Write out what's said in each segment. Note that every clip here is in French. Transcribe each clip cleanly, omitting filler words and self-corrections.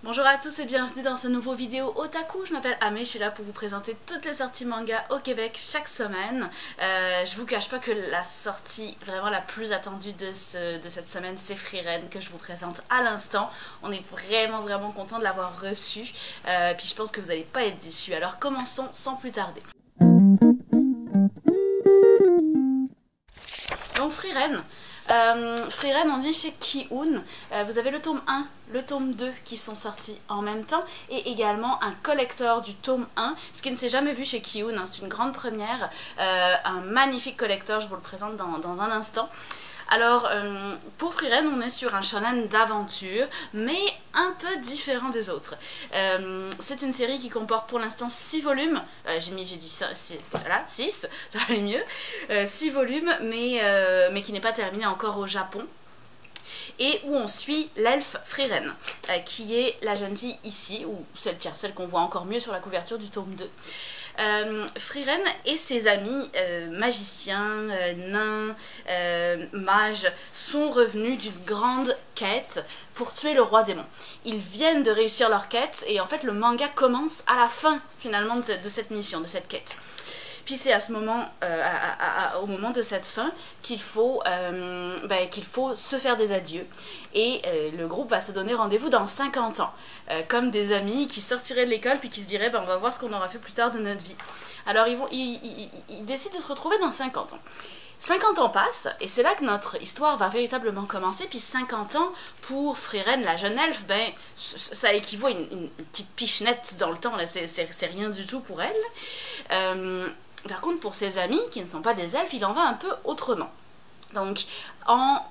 Bonjour à tous et bienvenue dans ce nouveau vidéo Otaku. Je m'appelle Ame, je suis là pour vous présenter toutes les sorties manga au Québec chaque semaine. Je vous cache pas que la sortie vraiment la plus attendue de cette semaine, c'est Frieren que je vous présente à l'instant. On est vraiment content de l'avoir reçu, puis je pense que vous n'allez pas être déçus. Alors commençons sans plus tarder. Donc Frieren. Frieren, on est chez Ki-hoon. Vous avez le tome 1, le tome 2 qui sont sortis en même temps et également un collector du tome 1, ce qui ne s'est jamais vu chez Ki-hoon, hein, c'est une grande première, un magnifique collector, je vous le présente dans un instant. Alors, pour Frieren, on est sur un shonen d'aventure, mais un peu différent des autres. C'est une série qui comporte pour l'instant 6 volumes. J'ai dit ça, voilà, 6, ça va aller mieux. 6 volumes, mais qui n'est pas terminé encore au Japon. Et où on suit l'elfe Frieren, qui est la jeune fille ici, ou celle qu'on voit encore mieux sur la couverture du tome 2. Frieren et ses amis magiciens, nains, mages sont revenus d'une grande quête pour tuer le roi démon. Ils viennent de réussir leur quête et en fait le manga commence à la fin finalement de cette mission, de cette quête. Puis c'est à ce moment, au moment de cette fin, qu'il faut se faire des adieux. Et le groupe va se donner rendez-vous dans 50 ans. Comme des amis qui sortiraient de l'école puis qui se diraient on va voir ce qu'on aura fait plus tard de notre vie. Alors ils décident de se retrouver dans 50 ans. 50 ans passent, et c'est là que notre histoire va véritablement commencer, puis 50 ans, pour Frieren, la jeune elfe, ça équivaut à une petite pichenette dans le temps, là, c'est rien du tout pour elle. Par contre, pour ses amis, qui ne sont pas des elfes, il en va un peu autrement. Donc, en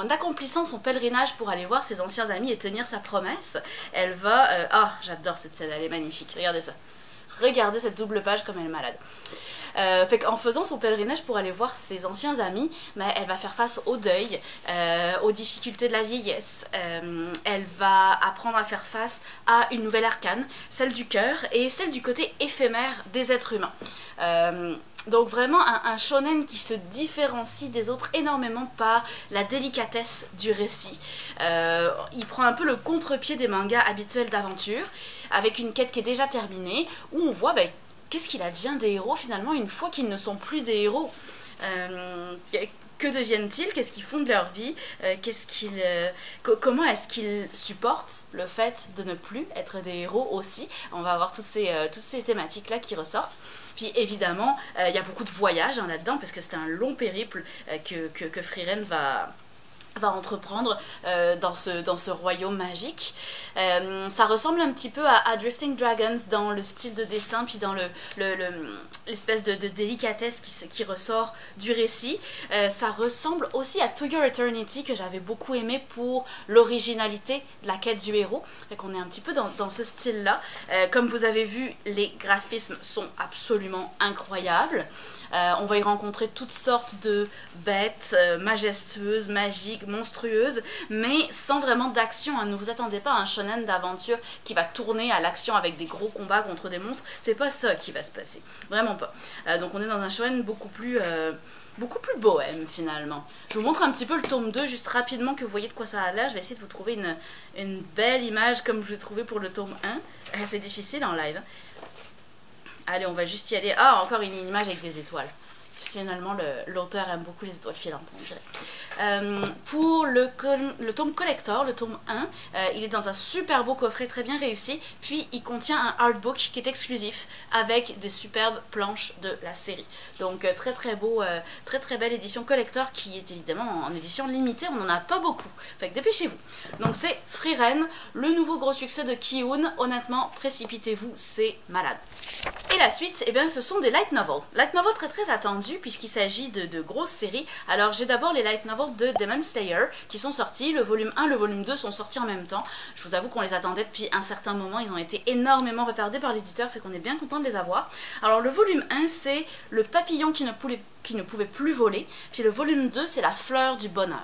accomplissant son pèlerinage pour aller voir ses anciens amis et tenir sa promesse, elle va... j'adore cette scène, elle est magnifique, regardez ça. Regardez cette double page comme elle est malade. Fait qu'en faisant son pèlerinage pour aller voir ses anciens amis, elle va faire face au deuil, aux difficultés de la vieillesse. Elle va apprendre à faire face à une nouvelle arcane, celle du cœur et celle du côté éphémère des êtres humains. Donc vraiment un shonen qui se différencie des autres énormément par la délicatesse du récit. Il prend un peu le contre-pied des mangas habituels d'aventure, avec une quête qui est déjà terminée, où on voit qu'est-ce qu'il advient des héros finalement une fois qu'ils ne sont plus des héros. Que deviennent-ils? Qu'est-ce qu'ils font de leur vie? Comment est-ce qu'ils supportent le fait de ne plus être des héros aussi? On va avoir toutes ces thématiques-là qui ressortent. Puis évidemment, il y a beaucoup de voyages là-dedans, parce que c'est un long périple que Frieren va entreprendre dans ce royaume magique. Ça ressemble un petit peu à Drifting Dragons dans le style de dessin, puis dans l'espèce de délicatesse qui ressort du récit. Ça ressemble aussi à To Your Eternity, que j'avais beaucoup aimé pour l'originalité de la quête du héros. Fait qu'on est un petit peu dans ce style-là. Comme vous avez vu, les graphismes sont absolument incroyables. On va y rencontrer toutes sortes de bêtes majestueuses, magiques, monstrueuses, mais sans vraiment d'action. Ne vous attendez pas à un shonen d'aventure qui va tourner à l'action avec des gros combats contre des monstres. C'est pas ça qui va se passer. Vraiment pas. Donc on est dans un shonen beaucoup plus bohème finalement. Je vous montre un petit peu le tome 2 juste rapidement, que vous voyez de quoi ça a l'air. Je vais essayer de vous trouver une belle image comme je l'ai trouvé pour le tome 1. C'est difficile en live. Allez, on va juste y aller. Ah, encore une image avec des étoiles. Finalement, l'auteur aime beaucoup les étoiles filantes, on dirait. Pour le tome collector, le tome 1, il est dans un super beau coffret très bien réussi, puis il contient un artbook qui est exclusif avec des superbes planches de la série. Donc très beau, très belle édition collector qui est évidemment en édition limitée, on n'en a pas beaucoup, fait que dépêchez-vous. Donc c'est Frieren, le nouveau gros succès de Ki-hoon. Honnêtement, précipitez-vous, c'est malade. Et la suite, eh bien, ce sont des light novels. Light novels très attendus, puisqu'il s'agit de grosses séries. Alors j'ai d'abord les light novels de Demon Slayer qui sont sortis, le volume 1, le volume 2 sont sortis en même temps. Je vous avoue qu'on les attendait depuis un certain moment, ils ont été énormément retardés par l'éditeur, fait qu'on est bien content de les avoir. Alors le volume 1 c'est le papillon qui ne pouvait plus voler, puis le volume 2 c'est la fleur du bonheur.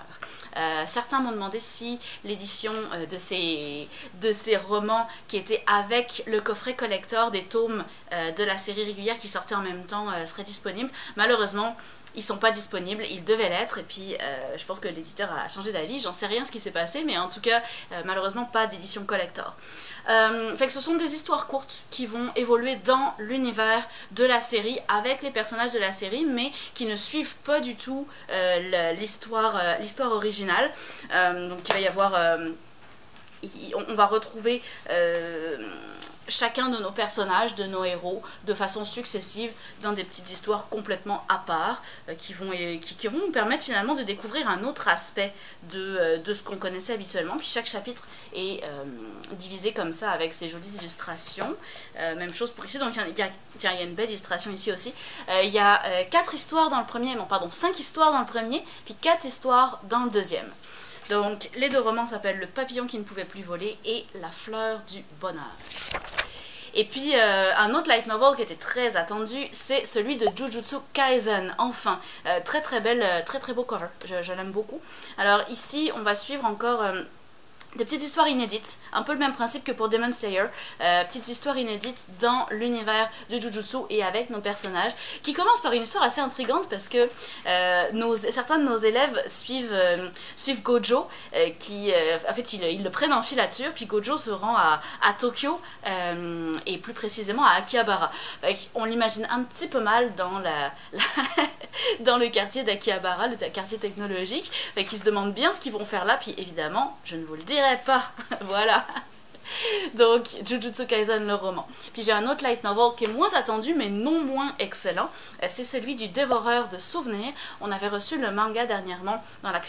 Certains m'ont demandé si l'édition de ces romans qui étaient avec le coffret collector des tomes de la série régulière qui sortait en même temps serait disponible. Malheureusement, ils sont pas disponibles, ils devaient l'être, et puis je pense que l'éditeur a changé d'avis, j'en sais rien ce qui s'est passé, mais en tout cas, malheureusement pas d'édition collector. Fait que ce sont des histoires courtes qui vont évoluer dans l'univers de la série, avec les personnages de la série, mais qui ne suivent pas du tout l'histoire originale. Donc il va y avoir... on va retrouver chacun de nos personnages, de nos héros, de façon successive dans des petites histoires complètement à part qui vont nous permettre finalement de découvrir un autre aspect de ce qu'on connaissait habituellement. Puis chaque chapitre est divisé comme ça avec ses jolies illustrations. Même chose pour ici, donc il y a une belle illustration ici aussi. Il y a 4 histoires dans le premier, non pardon, 5 histoires dans le premier, puis 4 histoires dans le deuxième. Donc, les 2 romans s'appellent Le papillon qui ne pouvait plus voler et La fleur du bonheur. Et puis, un autre light novel qui était très attendu, c'est celui de Jujutsu Kaisen, enfin. Très beau cover, je l'aime beaucoup. Alors ici, on va suivre encore... des petites histoires inédites, un peu le même principe que pour Demon Slayer, petites histoires inédites dans l'univers de Jujutsu et avec nos personnages, qui commencent par une histoire assez intrigante parce que certains de nos élèves suivent Gojo, en fait ils le prennent en filature, puis Gojo se rend à Tokyo, et plus précisément à Akihabara. On l'imagine un petit peu mal dans, dans le quartier d'Akihabara, le quartier technologique, qui se demandent bien ce qu'ils vont faire là, puis évidemment, je ne vous le dirai pas, voilà. Donc, Jujutsu Kaisen, le roman. Puis j'ai un autre light novel qui est moins attendu, mais non moins excellent. C'est celui du Dévoreur de souvenirs. On avait reçu le manga dernièrement dans la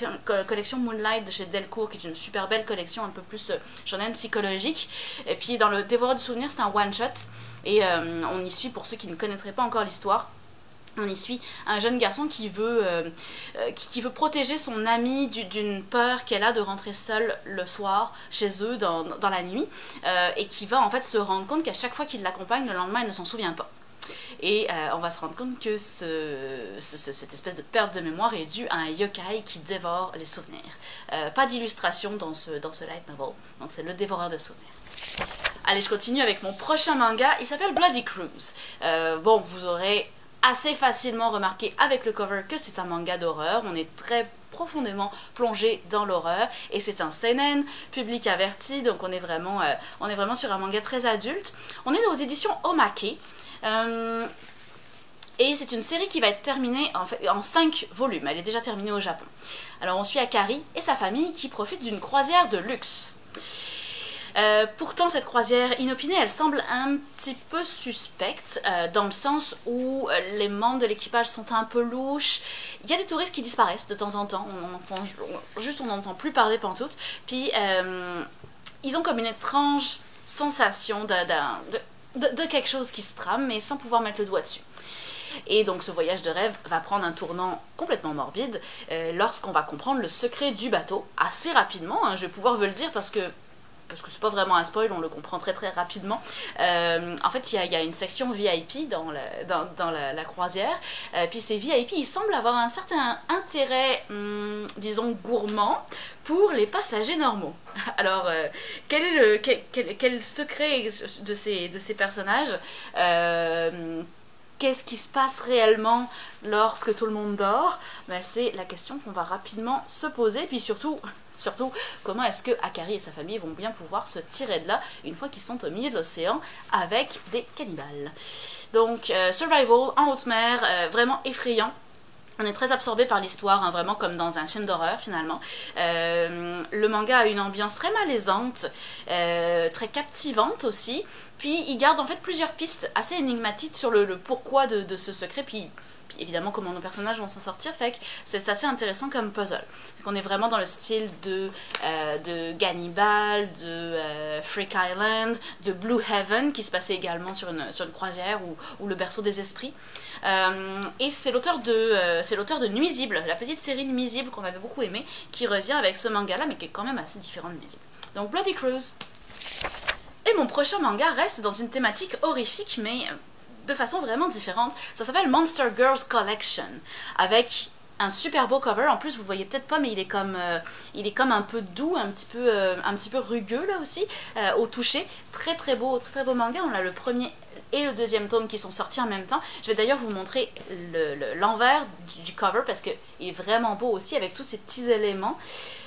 collection Moonlight de chez Delcourt, qui est une super belle collection, un peu plus shonen psychologique. Et puis dans le Dévoreur de souvenirs, c'est un one-shot. Et on y suit, pour ceux qui ne connaîtraient pas encore l'histoire, on y suit un jeune garçon qui veut protéger son amie d'une peur qu'elle a de rentrer seule le soir chez eux dans la nuit, et qui va en fait se rendre compte qu'à chaque fois qu'il l'accompagne, le lendemain elle ne s'en souvient pas. Et on va se rendre compte que cette espèce de perte de mémoire est due à un yokai qui dévore les souvenirs. Pas d'illustration dans ce light novel, donc c'est le dévoreur de souvenirs. Allez, je continue avec mon prochain manga, il s'appelle Bloody Cruise. Bon, vous aurez assez facilement remarqué avec le cover que c'est un manga d'horreur. On est très profondément plongé dans l'horreur et c'est un seinen, public averti, donc on est vraiment sur un manga très adulte. On est aux éditions Omake. Et c'est une série qui va être terminée en 5 volumes. Elle est déjà terminée au Japon. Alors on suit Akari et sa famille qui profitent d'une croisière de luxe. Pourtant cette croisière inopinée, elle semble un petit peu suspecte, dans le sens où les membres de l'équipage sont un peu louches. Il y a des touristes qui disparaissent de temps en temps, on n'entend plus parler pantoute. Puis ils ont comme une étrange sensation de quelque chose qui se trame, mais sans pouvoir mettre le doigt dessus. Et donc ce voyage de rêve va prendre un tournant complètement morbide lorsqu'on va comprendre le secret du bateau, assez rapidement, hein, je vais pouvoir vous le dire parce que c'est pas vraiment un spoil, on le comprend très rapidement. En fait, il y a une section VIP dans la croisière, puis ces VIP, ils semblent avoir un certain intérêt, disons, gourmand pour les passagers normaux. Alors, quel est le secret de ces personnages? Qu'est-ce qui se passe réellement lorsque tout le monde dort? Ben, c'est la question qu'on va rapidement se poser, puis surtout, comment est-ce que Akari et sa famille vont bien pouvoir se tirer de là une fois qu'ils sont au milieu de l'océan avec des cannibales. Donc, survival en haute mer, vraiment effrayant. On est très absorbé par l'histoire, hein, vraiment comme dans un film d'horreur finalement. Le manga a une ambiance très malaisante, très captivante aussi. Puis il garde en fait plusieurs pistes assez énigmatiques sur le pourquoi de ce secret. Puis évidemment comment nos personnages vont s'en sortir, fait que c'est assez intéressant comme puzzle. On est vraiment dans le style de Gannibal, de Freak Island, de Blue Heaven qui se passait également sur une croisière ou le berceau des esprits. Et c'est l'auteur de Nuisible, la petite série Nuisible qu'on avait beaucoup aimé, qui revient avec ce manga là mais qui est quand même assez différent de Nuisible. Donc Bloody Cruise. Et mon prochain manga reste dans une thématique horrifique mais de façon vraiment différente. Ça s'appelle Monster Girls Collection, avec un super beau cover. En plus vous le voyez peut-être pas mais il est comme un peu doux, un petit peu rugueux là aussi, au toucher. Très beau manga. On a le premier et le deuxième tome qui sont sortis en même temps. Je vais d'ailleurs vous montrer l'envers du cover parce qu'il est vraiment beau aussi avec tous ces petits éléments.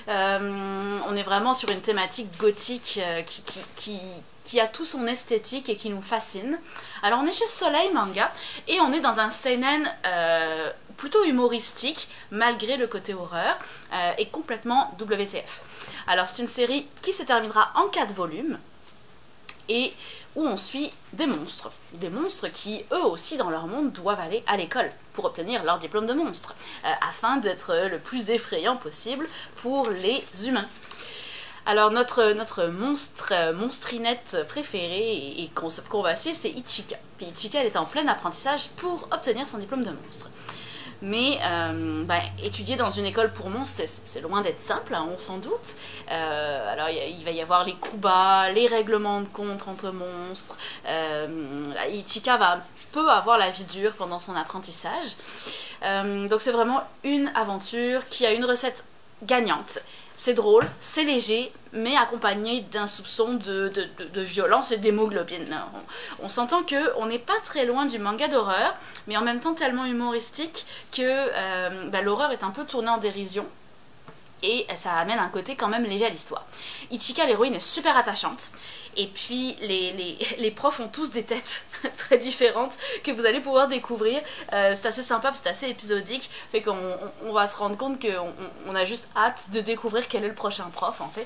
On est vraiment sur une thématique gothique qui a tout son esthétique et qui nous fascine. Alors on est chez Soleil Manga et on est dans un seinen plutôt humoristique malgré le côté horreur et complètement WTF. Alors c'est une série qui se terminera en 4 volumes et où on suit des monstres qui eux aussi dans leur monde doivent aller à l'école pour obtenir leur diplôme de monstre afin d'être le plus effrayant possible pour les humains. Alors notre monstrinette préférée et qu'on va suivre, c'est Ichika. Puis Ichika, elle est en plein apprentissage pour obtenir son diplôme de monstre. Mais étudier dans une école pour monstres, c'est loin d'être simple, hein, on s'en doute. Alors il va y avoir les coups bas, les règlements de compte entre monstres. Ichika peut avoir la vie dure pendant son apprentissage. Donc c'est vraiment une aventure qui a une recette gagnante. C'est drôle, c'est léger, mais accompagné d'un soupçon de violence et d'hémoglobine. On s'entend qu'on n'est pas très loin du manga d'horreur, mais en même temps tellement humoristique que l'horreur est un peu tournée en dérision. Et ça amène un côté quand même léger à l'histoire. Ichika, l'héroïne, est super attachante. Et puis les profs ont tous des têtes très différentes que vous allez pouvoir découvrir. C'est assez sympa, c'est assez épisodique. Fait qu'on va se rendre compte qu'on a juste hâte de découvrir quel est le prochain prof en fait.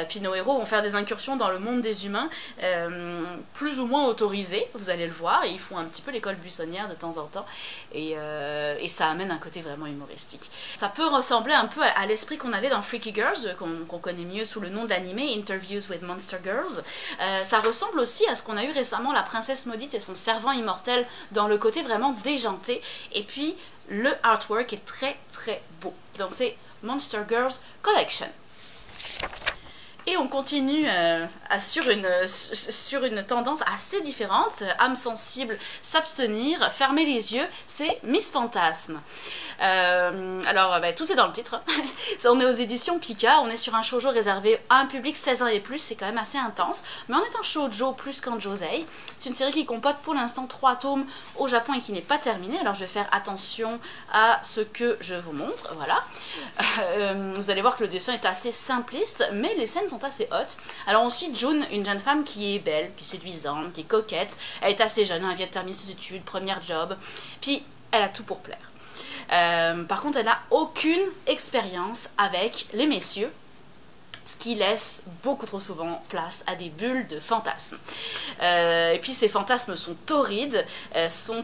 Puis nos héros vont faire des incursions dans le monde des humains, plus ou moins autorisées, vous allez le voir. Et ils font un petit peu l'école buissonnière de temps en temps. Et ça amène un côté vraiment humoristique. Ça peut ressembler un peu à l'esprit qu'on avait dans Freaky Girls, qu'on connaît mieux sous le nom d'animé Interviews with Monster Girls. Ça ressemble aussi à ce qu'on a eu récemment, la princesse maudite et son servant immortel, dans le côté vraiment déjanté. Et puis le artwork est très très beau. Donc c'est Monster Girls Collection. Et on continue sur une tendance assez différente, âme sensible, s'abstenir, fermer les yeux, c'est Miss Fantasme. Alors tout est dans le titre, on est aux éditions Pika, on est sur un shoujo réservé à un public 16 ans et plus, c'est quand même assez intense, mais on est un shoujo plus qu'un josei. C'est une série qui comporte pour l'instant 3 tomes au Japon et qui n'est pas terminée, alors je vais faire attention à ce que je vous montre, voilà. Vous allez voir que le dessin est assez simpliste, mais les scènes sont assez hautes. Alors on suit June, une jeune femme qui est belle, qui est séduisante, qui est coquette, elle est assez jeune, elle vient de terminer ses études, première job, puis elle a tout pour plaire. Par contre elle n'a aucune expérience avec les messieurs, ce qui laisse beaucoup trop souvent place à des bulles de fantasmes. Et puis ces fantasmes sont torrides, sont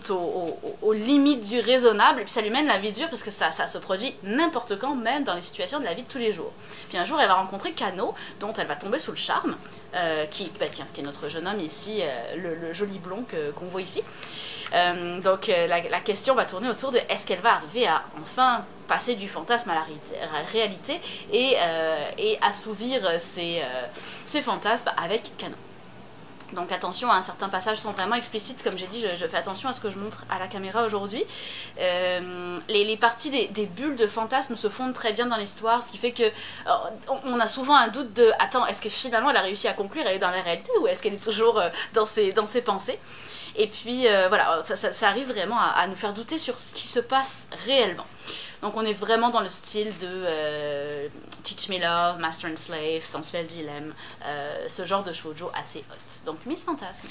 aux limites du raisonnable, et puis ça lui mène la vie dure parce que ça se produit n'importe quand, même dans les situations de la vie de tous les jours. Puis un jour elle va rencontrer Kano, dont elle va tomber sous le charme, qui est notre jeune homme ici, le joli blond qu'on voit ici. Donc la question va tourner autour de est-ce qu'elle va arriver à enfin passer du fantasme à la réalité et assouvir ses fantasmes avec Kano. Donc attention, hein, certains passages sont vraiment explicites, comme j'ai dit, je fais attention à ce que je montre à la caméra aujourd'hui. Les parties des bulles de fantasmes se fondent très bien dans l'histoire, ce qui fait que on a souvent un doute de « Attends, est-ce que finalement elle a réussi à conclure, elle est dans la réalité ou est-ce qu'elle est toujours dans ses pensées ?» Et puis voilà, ça arrive vraiment à nous faire douter sur ce qui se passe réellement. Donc on est vraiment dans le style de Teach Me Love, Master and Slave, Sensuel Dilemme, ce genre de shoujo assez hot. Donc Miss Fantasme.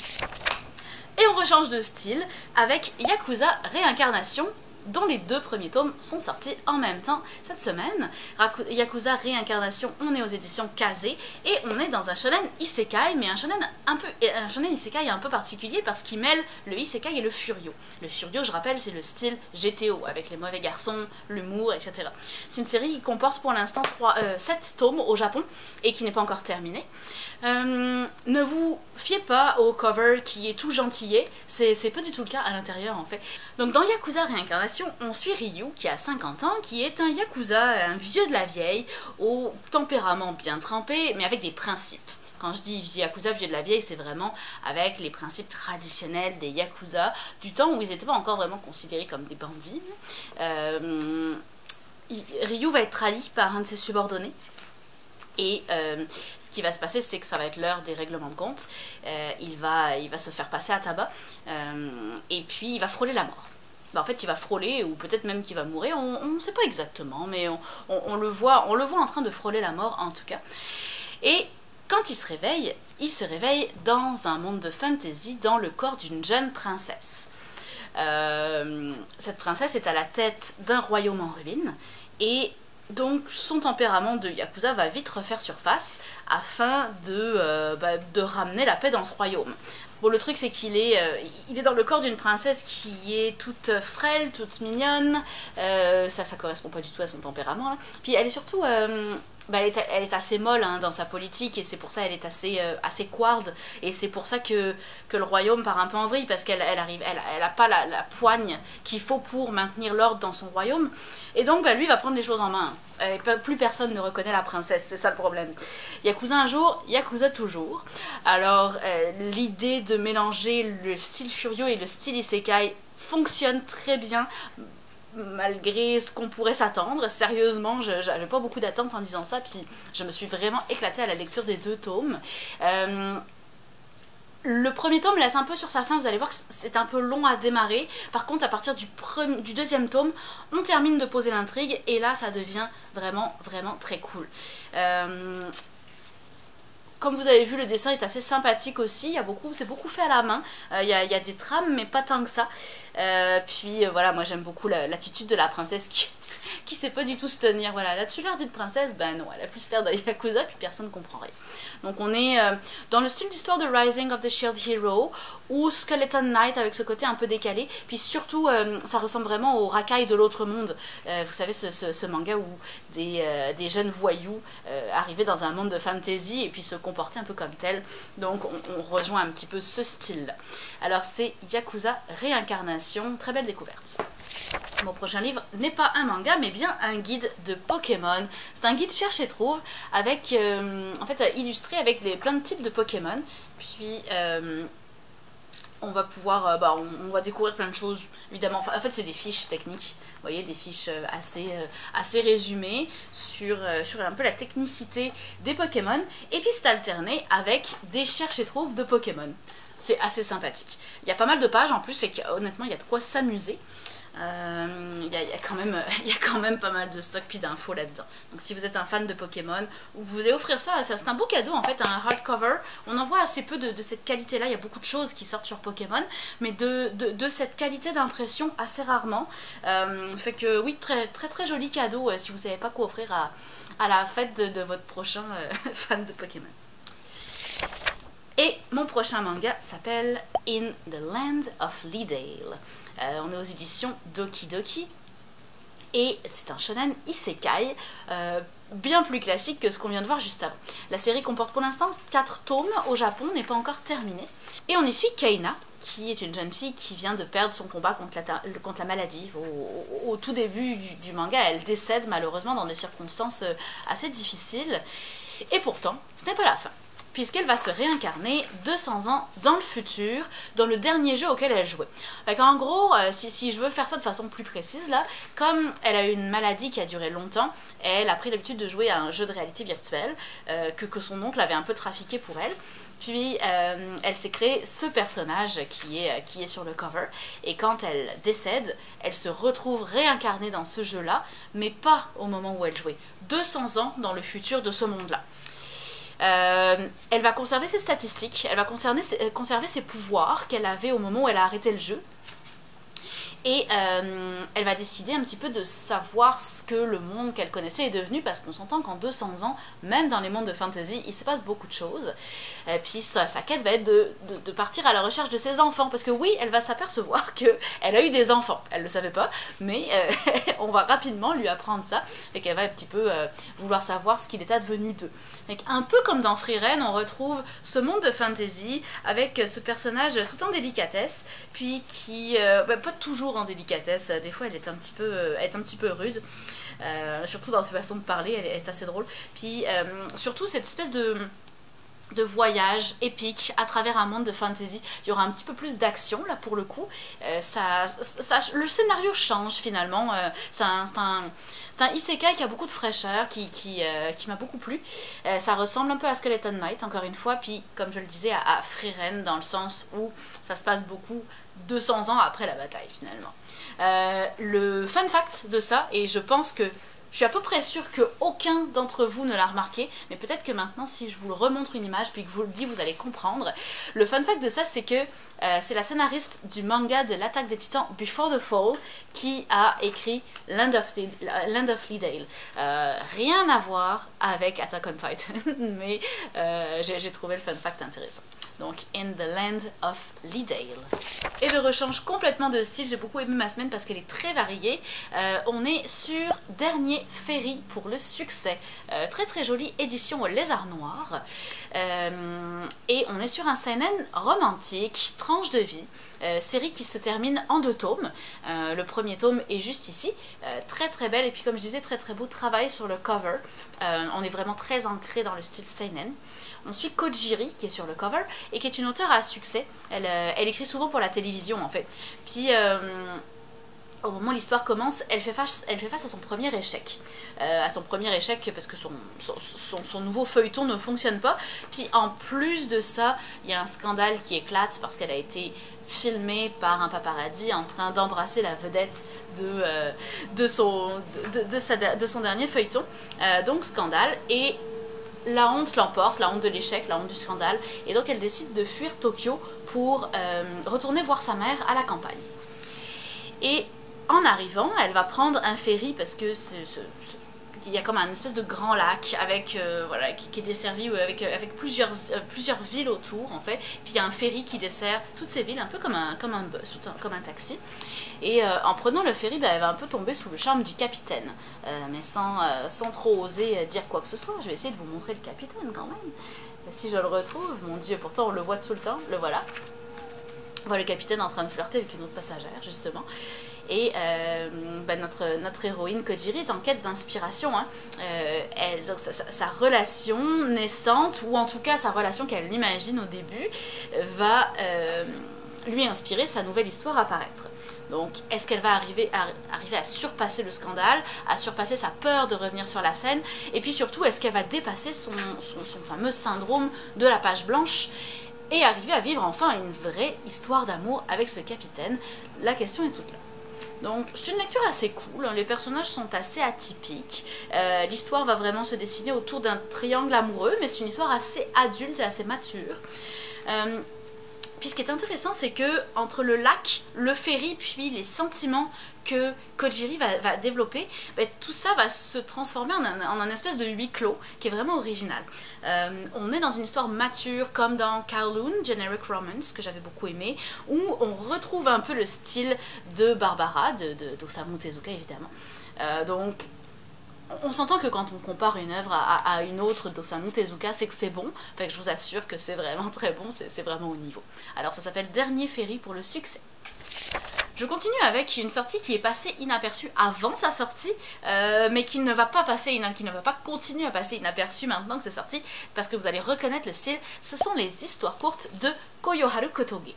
Et on rechange de style avec Yakuza Réincarnation, dont les 2 premiers tomes sont sortis en même temps cette semaine. Yakuza Réincarnation, on est aux éditions Kaze et on est dans un shonen isekai, mais un shonen isekai un peu particulier parce qu'il mêle le isekai et le furio. Le furio, je rappelle, c'est le style GTO avec les mauvais garçons, l'humour, etc. C'est une série qui comporte pour l'instant 7 tomes au Japon et qui n'est pas encore terminée. Ne vous fiez pas au cover qui est tout gentillet, c'est pas du tout le cas à l'intérieur en fait. Donc dans Yakuza Réincarnation, on suit Ryu qui a 50 ans, qui est un Yakuza, un vieux de la vieille, au tempérament bien trempé, mais avec des principes. Quand je dis Yakuza vieux de la vieille, c'est vraiment avec les principes traditionnels des Yakuza, du temps où ils n'étaient pas encore vraiment considérés comme des bandits. Ryu va être trahi par un de ses subordonnés. Et ce qui va se passer, c'est que ça va être l'heure des règlements de compte. Il va se faire passer à tabac et puis il va frôler la mort. En fait, il va frôler, ou peut-être même qu'il va mourir, on ne sait pas exactement, mais on le voit en train de frôler la mort en tout cas. Et quand il se réveille dans un monde de fantasy, dans le corps d'une jeune princesse. Cette princesse est à la tête d'un royaume en ruine, et donc son tempérament de Yakuza va vite refaire surface afin de ramener la paix dans ce royaume. Bon, le truc c'est qu'il est dans le corps d'une princesse qui est toute frêle, toute mignonne, ça correspond pas du tout à son tempérament là. Puis elle est surtout, elle est assez molle hein, dans sa politique, et c'est pour ça qu'elle est assez couarde, et c'est pour ça que le royaume part un peu en vrille, parce qu'elle a pas la poigne qu'il faut pour maintenir l'ordre dans son royaume, et donc lui va prendre les choses en main. Plus personne ne reconnaît la princesse, c'est ça le problème. Yakuza un jour, Yakuza toujours. Alors l'idée de mélanger le style Furio et le style Isekai fonctionne très bien, malgré ce qu'on pourrait s'attendre. Sérieusement, j'avais pas beaucoup d'attentes en lisant ça, puis je me suis vraiment éclatée à la lecture des 2 tomes. Le premier tome laisse un peu sur sa fin, vous allez voir que c'est un peu long à démarrer. Par contre, à partir du 2e tome, on termine de poser l'intrigue, et là, ça devient vraiment, vraiment très cool. Comme vous avez vu, le dessin est assez sympathique aussi, c'est beaucoup fait à la main, il y a des trames mais pas tant que ça. Puis voilà, moi j'aime beaucoup l'attitude de la princesse qui sait pas du tout se tenir. Voilà, là-dessus l'air d'une princesse, ben non, elle a plus l'air d'un Yakuza, puis personne ne comprend rien. Donc on est dans le style d'histoire de Rising of the Shield Hero, ou Skeleton Knight avec ce côté un peu décalé, puis surtout ça ressemble vraiment au Rakai de l'autre monde. Vous savez, ce manga où des jeunes voyous arrivaient dans un monde de fantasy et puis se comportaient un peu comme tel. Donc on rejoint un petit peu ce style. Alors c'est Yakuza Réincarnation, très belle découverte. Mon prochain livre n'est pas un manga, mais bien un guide de Pokémon. C'est un guide cherche et trouve, avec, en fait, illustré avec plein de types de Pokémon. Puis on va pouvoir, on va découvrir plein de choses, évidemment. Enfin, en fait, c'est des fiches techniques, vous voyez, des fiches assez résumées sur un peu la technicité des Pokémon. Et puis c'est alterné avec des cherche et trouve de Pokémon. C'est assez sympathique. Il y a pas mal de pages en plus, fait qu'honnêtement, il y a de quoi s'amuser. Il y a quand même pas mal de stock puis d'infos là-dedans. Donc si vous êtes un fan de Pokémon, vous voulez offrir ça, c'est un beau cadeau en fait, un hardcover. On en voit assez peu de cette qualité-là, il y a beaucoup de choses qui sortent sur Pokémon, mais de cette qualité d'impression assez rarement. Fait que oui, très très très joli cadeau si vous savez pas quoi offrir à la fête de votre prochain fan de Pokémon. Et mon prochain manga s'appelle In the Land of Leedale. On est aux éditions Doki Doki. Et c'est un shonen isekai, bien plus classique que ce qu'on vient de voir juste avant. La série comporte pour l'instant 4 tomes au Japon, n'est pas encore terminée. Et on y suit Keina, qui est une jeune fille qui vient de perdre son combat contre la maladie. Au tout début du manga, elle décède malheureusement dans des circonstances assez difficiles. Et pourtant, ce n'est pas la fin, puisqu'elle va se réincarner 200 ans dans le futur, dans le dernier jeu auquel elle jouait. En gros, si je veux faire ça de façon plus précise, là, comme elle a eu une maladie qui a duré longtemps, elle a pris l'habitude de jouer à un jeu de réalité virtuelle que son oncle avait un peu trafiqué pour elle. Puis elle s'est créé ce personnage qui est sur le cover, et quand elle décède, elle se retrouve réincarnée dans ce jeu-là, mais pas au moment où elle jouait, 200 ans dans le futur de ce monde-là. Elle va conserver ses statistiques, elle va conserver ses pouvoirs qu'elle avait au moment où elle a arrêté le jeu. Et elle va décider un petit peu de savoir ce que le monde qu'elle connaissait est devenu, parce qu'on s'entend qu'en 200 ans, même dans les mondes de fantasy, il se passe beaucoup de choses. Puis sa quête va être de partir à la recherche de ses enfants, parce que oui, elle va s'apercevoir qu'elle a eu des enfants. Elle le savait pas, mais on va rapidement lui apprendre ça, et qu'elle va un petit peu vouloir savoir ce qu'il est advenu d'eux. Un peu comme dans Frieren, on retrouve ce monde de fantasy avec ce personnage tout en délicatesse, puis qui, pas toujours en délicatesse, des fois elle est un petit peu rude, surtout dans ses façons de parler, elle est assez drôle. Puis surtout cette espèce de voyage épique à travers un monde de fantasy. Il y aura un petit peu plus d'action là pour le coup. Le scénario change finalement. C'est un isekai qui a beaucoup de fraîcheur, qui m'a beaucoup plu. Ça ressemble un peu à Skeleton Knight encore une fois, puis comme je le disais à Frieren dans le sens où ça se passe beaucoup 200 ans après la bataille finalement. Le fun fact de ça, et je pense que je suis à peu près sûre qu'aucun d'entre vous ne l'a remarqué, mais peut-être que maintenant, si je vous remontre une image puis que je vous le dis, vous allez comprendre. Le fun fact de ça, c'est que c'est la scénariste du manga de l'Attaque des Titans Before the Fall qui a écrit Land of Leadale. Rien à voir avec Attack on Titan, mais j'ai trouvé le fun fact intéressant. Donc, In the Land of Leadale. Et je rechange complètement de style, j'ai beaucoup aimé ma semaine parce qu'elle est très variée. On est sur Dernier Ferry pour le succès. Très très jolie édition au lézard noir. Et on est sur un seinen romantique, tranche de vie. Série qui se termine en 2 tomes. Le premier tome est juste ici. Très très belle et puis comme je disais, très très beau travail sur le cover. On est vraiment très ancré dans le style seinen. On suit Kojiri qui est sur le cover et qui est une auteure à succès. Elle écrit souvent pour la télévision en fait. Puis au moment où l'histoire commence, elle fait face à son premier échec. Parce que son nouveau feuilleton ne fonctionne pas. Puis en plus de ça, il y a un scandale qui éclate parce qu'elle a été filmée par un paparazzi en train d'embrasser la vedette de son dernier feuilleton. Donc scandale, et la honte l'emporte, la honte de l'échec, la honte du scandale, et donc elle décide de fuir Tokyo pour retourner voir sa mère à la campagne. Et en arrivant, elle va prendre un ferry parce que il y a comme un espèce de grand lac avec, voilà, qui est desservi avec plusieurs villes autour en fait. Puis il y a un ferry qui dessert toutes ces villes, un peu comme un bus ou comme un taxi. Et en prenant le ferry, elle va un peu tomber sous le charme du capitaine. Mais sans trop oser dire quoi que ce soit. Je vais essayer de vous montrer le capitaine quand même. Si je le retrouve, mon dieu, pourtant on le voit tout le temps, le voilà. On voit le capitaine en train de flirter avec une autre passagère justement. Et notre héroïne Kojiri est en quête d'inspiration. Hein. Donc sa relation naissante, ou en tout cas sa relation qu'elle imagine au début, va lui inspirer sa nouvelle histoire à paraître. Donc est-ce qu'elle va arriver à surpasser le scandale, à surpasser sa peur de revenir sur la scène, et puis surtout est-ce qu'elle va dépasser son fameux syndrome de la page blanche et arriver à vivre enfin une vraie histoire d'amour avec ce capitaine? La question est toute là. Donc c'est une lecture assez cool, les personnages sont assez atypiques, l'histoire va vraiment se dessiner autour d'un triangle amoureux, mais c'est une histoire assez adulte et assez mature. Puis ce qui est intéressant, c'est que entre le lac, le ferry, puis les sentiments que Kojiri va développer, tout ça va se transformer en un espèce de huis clos qui est vraiment original. On est dans une histoire mature comme dans Kowloon, Generic Romance, que j'avais beaucoup aimé, où on retrouve un peu le style de Barbara, d'Osamu Tezuka évidemment. Donc on s'entend que quand on compare une œuvre à une autre d'Osamu Tezuka, c'est que c'est bon. Fait que je vous assure que c'est vraiment très bon, c'est vraiment au niveau. Alors ça s'appelle Dernier Ferry pour le succès. Je continue avec une sortie qui est passée inaperçue avant sa sortie, mais qui ne va pas continuer à passer inaperçue maintenant que c'est sorti, parce que vous allez reconnaître le style. Ce sont les histoires courtes de Koyoharu Kotoge.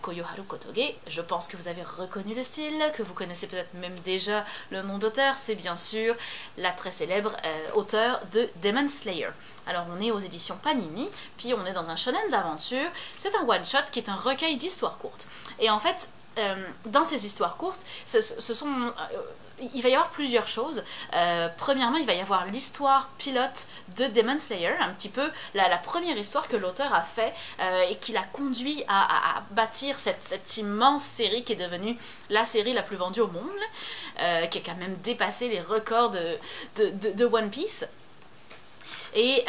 Koyoharu Kotoge, je pense que vous avez reconnu le style, que vous connaissez peut-être même déjà le nom d'auteur, c'est bien sûr la très célèbre auteure de Demon Slayer. Alors on est aux éditions Panini, puis on est dans un shonen d'aventure, c'est un one-shot qui est un recueil d'histoires courtes. Et en fait, dans ces histoires courtes, il va y avoir plusieurs choses. Premièrement, il va y avoir l'histoire pilote de Demon Slayer, un petit peu la première histoire que l'auteur a fait et qui l'a conduit à bâtir cette immense série qui est devenue la série la plus vendue au monde, qui a quand même dépassé les records de One Piece. Et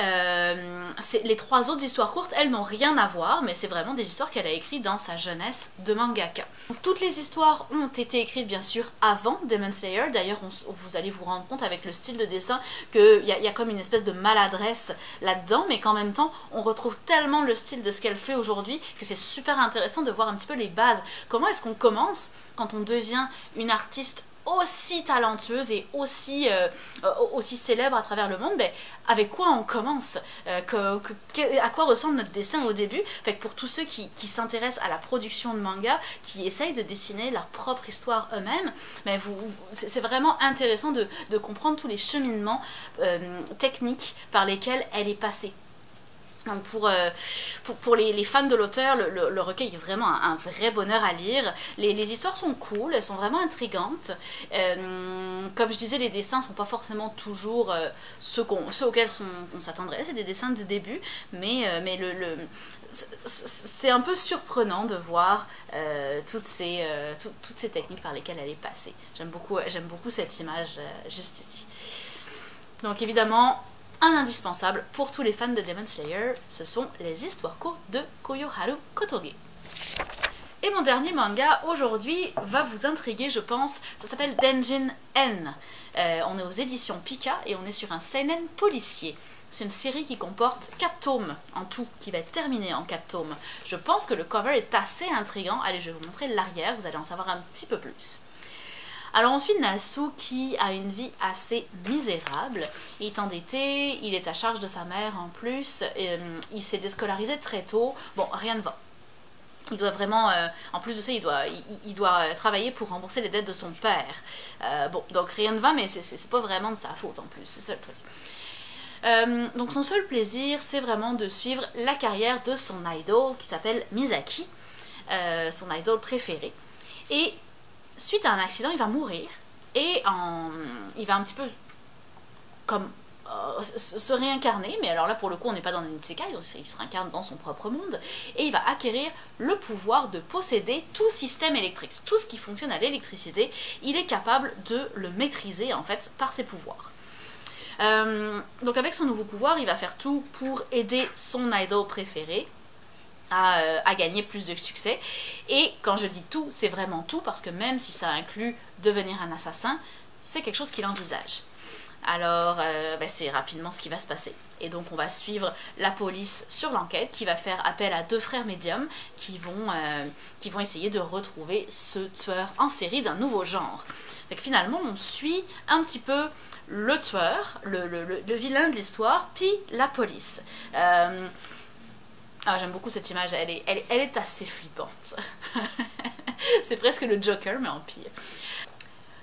les 3 autres histoires courtes, elles n'ont rien à voir, mais c'est vraiment des histoires qu'elle a écrites dans sa jeunesse de mangaka. Donc, toutes les histoires ont été écrites bien sûr avant Demon Slayer, d'ailleurs vous allez vous rendre compte avec le style de dessin qu'il y a comme une espèce de maladresse là-dedans, mais qu'en même temps on retrouve tellement le style de ce qu'elle fait aujourd'hui que c'est super intéressant de voir un petit peu les bases. Comment est-ce qu'on commence quand on devient une artiste aussi talentueuse et aussi, aussi célèbre à travers le monde, avec quoi on commence, à quoi ressemble notre dessin au début. Fait que pour tous ceux qui s'intéressent à la production de manga, qui essayent de dessiner leur propre histoire eux-mêmes, c'est vraiment intéressant de comprendre tous les cheminements techniques par lesquels elle est passée. Donc pour les fans de l'auteur, le recueil est vraiment un vrai bonheur à lire. Les histoires sont cool, elles sont vraiment intrigantes. Comme je disais, les dessins sont pas forcément toujours ceux auxquels on s'attendrait. C'est des dessins de début, mais c'est un peu surprenant de voir toutes ces techniques par lesquelles elle est passée. J'aime beaucoup cette image juste ici. Donc évidemment, un indispensable pour tous les fans de Demon Slayer, ce sont les histoires courtes de Koyoharu Kotoge. Et mon dernier manga aujourd'hui va vous intriguer, je pense. Ça s'appelle Denjin N. On est aux éditions Pika et on est sur un seinen policier. C'est une série qui comporte 4 tomes en tout, qui va être terminée en 4 tomes. Je pense que le cover est assez intriguant. Allez, je vais vous montrer l'arrière, vous allez en savoir un petit peu plus. Alors on suit Nasu qui a une vie assez misérable, il est endetté, il est à charge de sa mère en plus, il s'est déscolarisé très tôt, bon rien ne va. Il doit vraiment, en plus de ça, il doit travailler pour rembourser les dettes de son père. Bon, donc rien ne va, mais c'est pas vraiment de sa faute en plus, c'est ça le truc. Donc son seul plaisir, c'est vraiment de suivre la carrière de son idol qui s'appelle Misaki, son idol préféré. Et suite à un accident, il va mourir et il va un petit peu comme se réincarner, mais alors là pour le coup on n'est pas dans une isekai, donc il se réincarne dans son propre monde et il va acquérir le pouvoir de posséder tout système électrique, tout ce qui fonctionne à l'électricité, il est capable de le maîtriser en fait par ses pouvoirs. Donc avec son nouveau pouvoir, il va faire tout pour aider son idol préféré à gagner plus de succès. Et quand je dis tout, c'est vraiment tout, parce que même si ça inclut devenir un assassin, c'est quelque chose qu'il envisage. Alors, c'est rapidement ce qui va se passer. Et donc on va suivre la police sur l'enquête, qui va faire appel à 2 frères médiums qui vont essayer de retrouver ce tueur en série d'un nouveau genre. Fait que finalement, on suit un petit peu le tueur, le vilain de l'histoire, puis la police. Ah, j'aime beaucoup cette image, elle est assez flippante. C'est presque le Joker, mais en pire.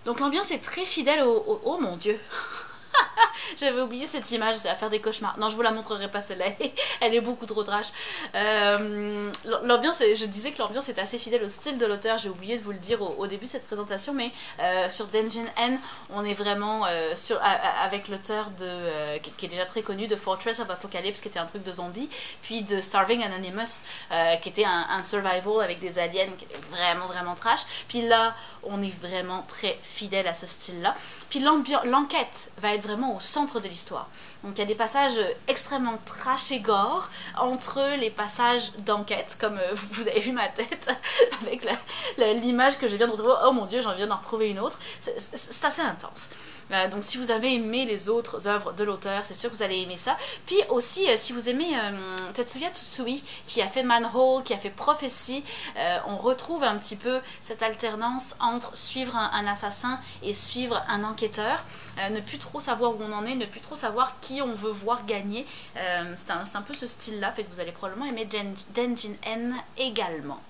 Donc l'ambiance est très fidèle au... Oh mon dieu. J'avais oublié cette image, c'est à faire des cauchemars. Non, je vous la montrerai pas celle-là, elle est beaucoup trop trash. L'ambiance, je disais que l'ambiance est assez fidèle au style de l'auteur, j'ai oublié de vous le dire au début de cette présentation, mais sur Denjin N, on est vraiment avec l'auteur qui est déjà très connu, de Fortress of Apocalypse, qui était un truc de zombie, puis de Starving Anonymous, qui était un survival avec des aliens, qui était vraiment vraiment trash. Puis là, on est vraiment très fidèle à ce style-là. Puis l'enquête va être vraiment au centre de l'histoire. Donc il y a des passages extrêmement trash et gore entre les passages d'enquête, comme vous avez vu ma tête avec l'image que je viens de retrouver. Oh mon dieu, j'en viens d'en retrouver une autre. C'est assez intense. Donc si vous avez aimé les autres œuvres de l'auteur, c'est sûr que vous allez aimer ça. Puis aussi, si vous aimez Tetsuya Tsutsui, qui a fait Manhole, qui a fait Prophecy, on retrouve un petit peu cette alternance entre suivre un assassin et suivre un enquêteur, ne plus trop savoir où on en est, ne plus trop savoir qui on veut voir gagner. C'est un peu ce style-là, fait que vous allez probablement aimer Denjin N également.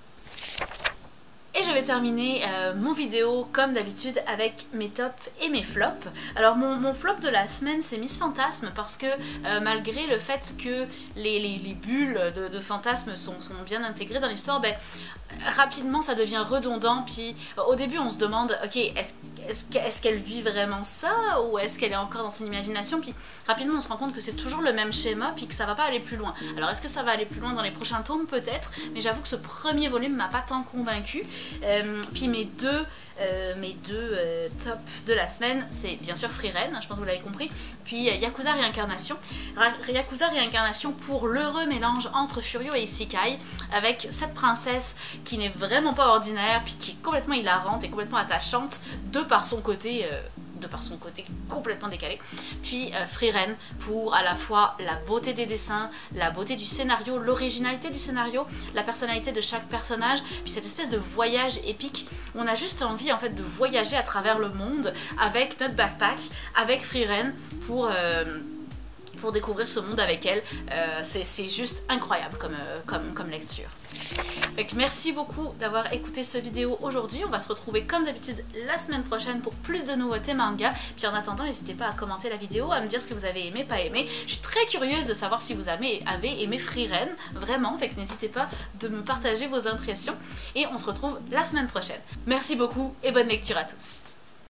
Et je vais terminer mon vidéo comme d'habitude avec mes tops et mes flops. Alors mon flop de la semaine c'est Miss Fantasme, parce que malgré le fait que les bulles de fantasme sont bien intégrées dans l'histoire, rapidement ça devient redondant, puis au début on se demande ok, est-ce qu'elle vit vraiment ça ou est-ce qu'elle est encore dans son imagination, puis rapidement on se rend compte que c'est toujours le même schéma puis que ça va pas aller plus loin. Alors est-ce que ça va aller plus loin dans les prochains tomes? Peut-être, mais j'avoue que ce premier volume m'a pas tant convaincue. Puis mes deux tops de la semaine, c'est bien sûr Frieren, je pense que vous l'avez compris, puis Yakuza Réincarnation. Yakuza Réincarnation pour l'heureux mélange entre Furio et Isekai, avec cette princesse qui n'est vraiment pas ordinaire, puis qui est complètement hilarante et complètement attachante de par son côté de par son côté complètement décalé. Puis Frieren pour à la fois la beauté des dessins, la beauté du scénario, l'originalité du scénario, la personnalité de chaque personnage, puis cette espèce de voyage épique où on a juste envie en fait de voyager à travers le monde avec notre backpack, avec Frieren pour découvrir ce monde avec elle. C'est juste incroyable comme lecture. Donc, merci beaucoup d'avoir écouté ce vidéo aujourd'hui. On va se retrouver comme d'habitude la semaine prochaine pour plus de nouveautés manga. Puis en attendant, n'hésitez pas à commenter la vidéo, à me dire ce que vous avez aimé, pas aimé. Je suis très curieuse de savoir si vous avez aimé Frieren, vraiment. Fait que n'hésitez pas de me partager vos impressions. Et on se retrouve la semaine prochaine. Merci beaucoup et bonne lecture à tous.